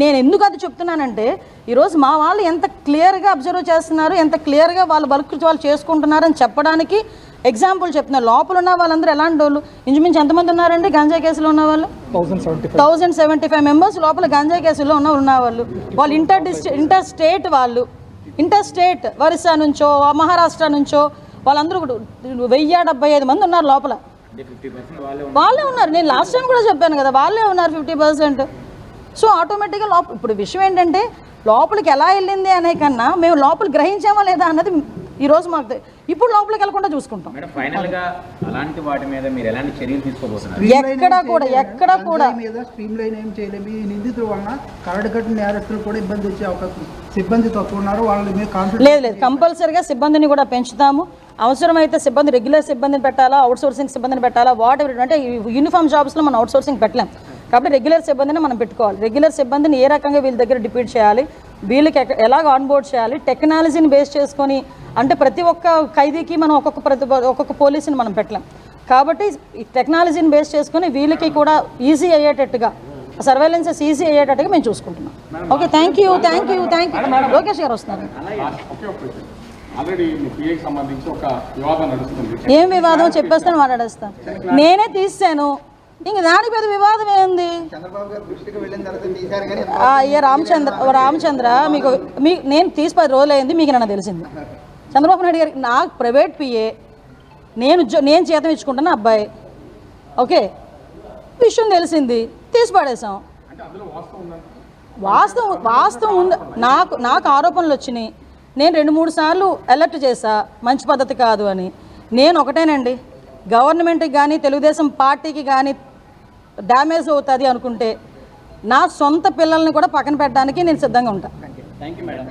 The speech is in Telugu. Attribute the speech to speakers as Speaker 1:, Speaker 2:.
Speaker 1: నేను ఎందుకు అది చెప్తున్నానంటే ఈరోజు మా వాళ్ళు ఎంత క్లియర్గా అబ్జర్వ్ చేస్తున్నారు, ఎంత క్లియర్గా వాళ్ళ వర్క్ వాళ్ళు చేసుకుంటున్నారని చెప్పడానికి ఎగ్జాంపుల్ చెప్తున్నారు. లోపల ఉన్న వాళ్ళందరూ ఎలాంటి వాళ్ళు, ఇంచుమించు ఎంతమంది ఉన్నారండి గంజాయి కేసులో ఉన్న వాళ్ళు? 1075 మెంబర్స్ లోపల గంజాయి కేసులో ఉన్న వాళ్ళు. వాళ్ళు ఇంటర్ స్టేట్ వాళ్ళు, ఇంటర్ స్టేట్ ఒరిస్సా నుంచో మహారాష్ట్ర నుంచో వాళ్ళందరూ 1075 మంది ఉన్నారు లోపల. వాళ్ళే ఉన్నారు. నేను లాస్ట్ టైం కూడా చెప్పాను కదా, వాళ్ళే ఉన్నారు 50%. సో ఆటోమేటిక్గా ఇప్పుడు విషయం ఏంటంటే లోపలికి ఎలా వెళ్ళింది అనే కన్నా మేము లోపల గ్రహించామా లేదా అన్నది ఈరోజు మాకు ఇప్పుడు లోపలికి వెళ్ళకుండా చూసుకుంటాం.
Speaker 2: అలాంటి వాటి మీద మీరు ఎలాంటి చర్యలు తీసుకోబోతున్నారు?
Speaker 1: ఎక్కడ కూడా
Speaker 3: స్ట్రీమ్ లైన్ ఏం చేయలేము. ఈ నిందితుల వలన కరడుకట్టిన నేరస్తులు కూడా ఇబ్బంది వచ్చే అవకాశం, సిబ్బంది తక్కువ ఉన్నారు వాళ్ళ మీద కాన్ఫిడెన్స్
Speaker 1: లేదు. కంపల్సరీగా సిబ్బందిని కూడా పెంచుతాము. అవసరమైతే సిబ్బంది రెగ్యులర్ సిబ్బందిని పెట్టాలా, అవుట్ సోర్సింగ్ సిబ్బందిని పెట్టాలా, వాట్ ఎవర్. అంటే యూనిఫామ్ జాబ్స్లో మనం అవుట్ సోర్సింగ్ పెట్టలేం కాబట్టి రెగ్యులర్ సిబ్బందిని మనం పెట్టుకోవాలి. రెగ్యులర్ సిబ్బందిని ఏ రకంగా వీళ్ళ దగ్గర డిప్యూట్ చేయాలి, వీళ్ళకి ఎలాగ ఆన్బోర్డ్ చేయాలి, టెక్నాలజీని బేస్ చేసుకొని. అంటే ప్రతి ఒక్క ఖైదీకి మనం ఒక్కొక్క పోలీసుని మనం పెట్టలేం కాబట్టి టెక్నాలజీని బేస్ చేసుకొని వీళ్ళకి కూడా ఈజీ అయ్యేటట్టుగా, సర్వేలెన్సెస్ ఈజీ అయ్యేటట్టుగా మేము చూసుకుంటున్నాం. Okay, thank you. లోకేష్ గారు వస్తున్నారు. ఏం వివాదం చెప్పేస్తాను, మాట్లాడేస్తాను. నేనే తీసాను, ఇంక దానికి పెద్ద వివాదం ఏంది? అయ్యా రామచంద్ర, మీకు నేను తీసి 10 రోజులు అయింది, మీకు నన్ను తెలిసింది. చంద్రబాబు నాయుడు గారికి నాకు ప్రైవేట్ పిఏ, నేను జీతం ఇచ్చుకుంటున్న అబ్బాయి. ఓకే, విషయం తెలిసింది, తీసి పడేసాం. వాస్తవం ఉంది. నాకు ఆరోపణలు వచ్చినాయి. నేను 2-3 సార్లు అలర్ట్ చేశా, మంచి పద్ధతి కాదు అని. నేను ఒకటేనండి, గవర్నమెంట్కి కానీ తెలుగుదేశం పార్టీకి కానీ డ్యామేజ్ అవుతుంది అనుకుంటే నా సొంత పిల్లల్ని కూడా పక్కన పెట్టడానికి నేను సిద్ధంగా ఉంటాను.
Speaker 2: Thank you madam.